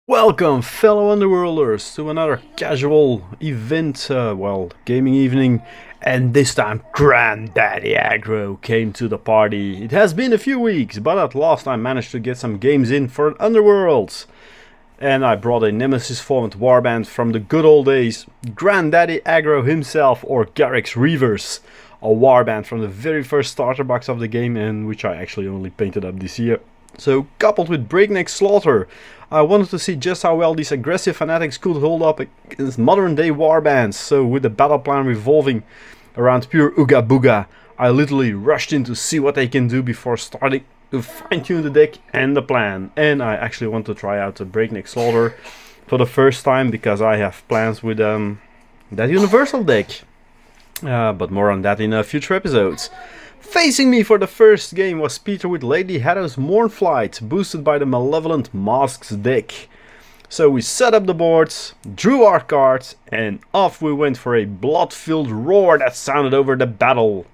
Welcome, fellow Underworlders, to another casual event, gaming evening, and this time Granddaddy Aggro came to the party. It has been a few weeks, but at last I managed to get some games in for Underworlds. And I brought a Nemesis formed warband from the good old days, Granddaddy Aggro himself, or Garrek's Reavers, a warband from the very first starter box of the game, and which I actually only painted up this year. So, coupled with breakneck slaughter, I wanted to see just how well these aggressive fanatics could hold up against modern day warbands. So, with the battle plan revolving around pure ooga booga, I literally rushed in to see what they can do before starting to fine tune the deck and the plan. And I actually want to try out the breakneck slaughter for the first time because I have plans with that universal deck. But more on that in future episodes. Facing me for the first game was Peter with Lady Haddo's Mournflight, boosted by the Malevolent Masks deck. So we set up the boards, drew our cards, and off we went for a blood-filled roar that sounded over the battle.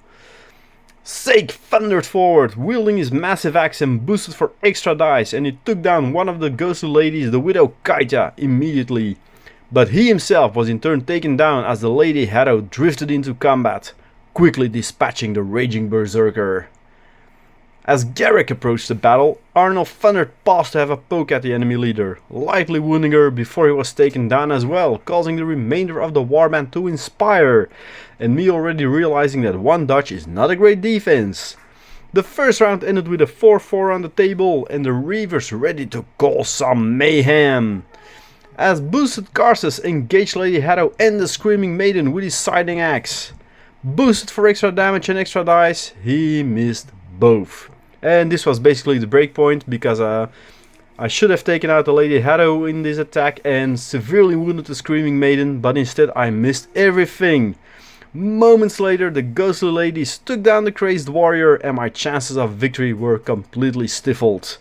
Sake thundered forward, wielding his massive axe and boosted for extra dice, and he took down one of the ghostly ladies, the Widow Kaita, immediately. But he himself was in turn taken down as the Lady Haddo drifted into combat, quickly dispatching the raging berserker. As Garrek approached the battle, Arnold thundered past to have a poke at the enemy leader, lightly wounding her before he was taken down as well, causing the remainder of the warband to inspire, and me already realizing that one dodge is not a great defense. The first round ended with a 4-4 on the table, and the Reavers ready to cause some mayhem. As boosted Karsus engaged Lady Haddo and the Screaming Maiden with his siding axe. Boosted for extra damage and extra dice, he missed both. And this was basically the breakpoint because I should have taken out the Lady Haddo in this attack and severely wounded the Screaming Maiden, but instead I missed everything. Moments later, the ghostly ladies took down the crazed warrior and my chances of victory were completely stifled.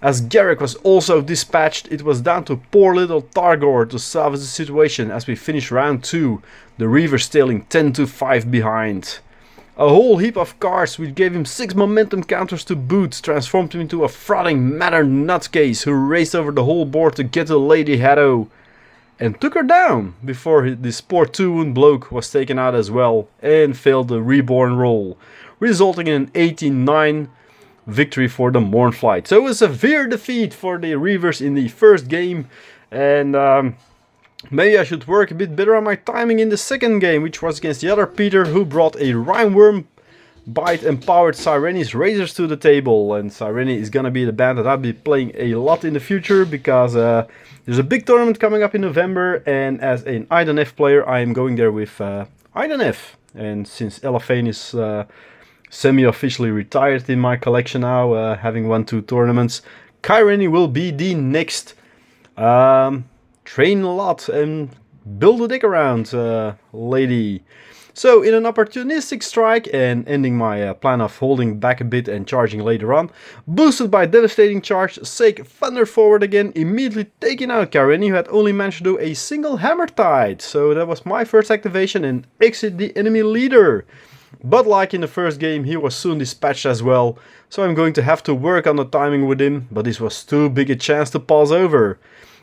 As Garrek was also dispatched, it was down to poor little Targor to salvage the situation as we finished round 2, the Reavers tailing 10-5 behind. A whole heap of cards which gave him 6 momentum counters to boot transformed him into a frothing matter nutcase who raced over the whole board to get to Lady Haddo and took her down before this poor 2-wound bloke was taken out as well and failed the reborn roll, resulting in an 18-9 victory for the Mournflight. So a severe defeat for the Reavers in the first game, and maybe I should work a bit better on my timing in the second game, which was against the other Peter, who brought a Rhineworm Bite empowered Sirene's Razors to the table. And Sirene is gonna be the band that I'll be playing a lot in the future because there's a big tournament coming up in November, and as an Idenef player I am going there with Idenef. And since Elafane is semi-officially retired in my collection now, having won 2 tournaments, Kyrene will be the next train a lot and build a deck around lady. So in an opportunistic strike and ending my plan of holding back a bit and charging later on, boosted by devastating charge, Sake thundered forward again, immediately taking out Kyrene, who had only managed to do a single hammer tide. So that was my first activation and exit the enemy leader. But like in the first game, he was soon dispatched as well, so I'm going to have to work on the timing with him, but this was too big a chance to pass over.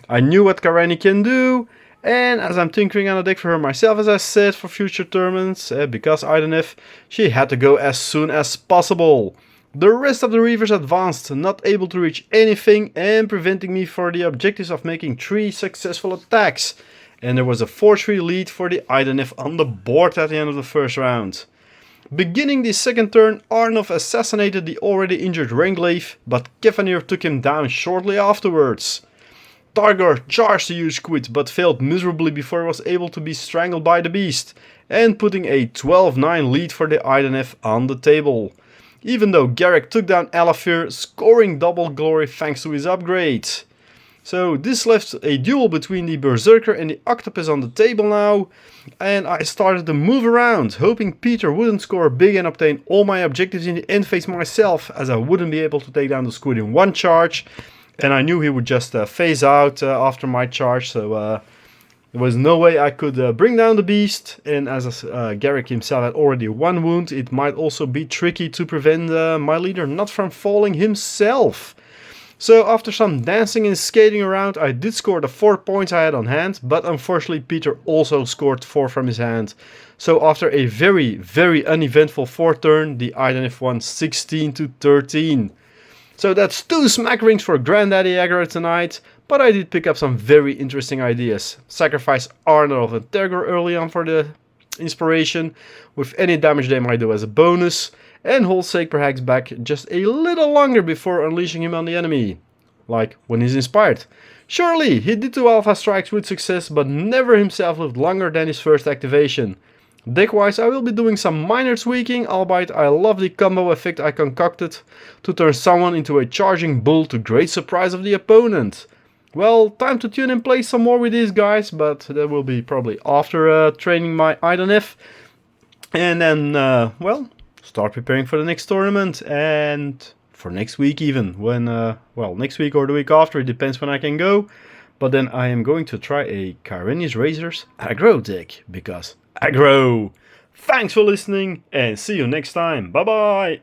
I knew what Kyrene can do, and as I'm tinkering on a deck for her myself, as I said, for future tournaments, because Idenef, she had to go as soon as possible. The rest of the Reavers advanced, not able to reach anything and preventing me for the objectives of making 3 successful attacks. And there was a 4-3 lead for the Idenef on the board at the end of the first round. Beginning the second turn, Arnov assassinated the already injured Renglaive, but Kevanir took him down shortly afterwards. Targor charged the huge squid, but failed miserably before he was able to be strangled by the beast, and putting a 12-9 lead for the Idenef on the table. Even though Garrek took down Alafir, scoring double glory thanks to his upgrade. So this left a duel between the Berserker and the Octopus on the table now, and I started to move around, hoping Peter wouldn't score big and obtain all my objectives in the end phase myself, as I wouldn't be able to take down the squid in one charge, and I knew he would just phase out after my charge, so there was no way I could bring down the beast, and as Garrek himself had already 1 wound, it might also be tricky to prevent my leader not from falling himself. So after some dancing and skating around, I did score the 4 points I had on hand, but unfortunately Peter also scored 4 from his hand. So after a very uneventful 4th turn, the Idenif won 16-13. So that's 2 smack rings for Granddaddy Aggro tonight, but I did pick up some very interesting ideas. Sacrifice Arnold of Integra early on for the inspiration, with any damage they might do as a bonus, and hold Sacred Hacks back just a little longer before unleashing him on the enemy, like when he's inspired. Surely, he did 2 Alpha Strikes with success, but never himself lived longer than his first activation. Deck-wise, I will be doing some minor tweaking, albeit I love the combo effect I concocted to turn someone into a charging bull to great surprise of the opponent. Well, time to tune and play some more with these guys, but that will be probably after training my Idenif. And then, well, start preparing for the next tournament and for next week even. When, well, next week or the week after, it depends when I can go. But then I am going to try a Kyrenius Razors aggro deck, because aggro! Thanks for listening and see you next time. Bye bye!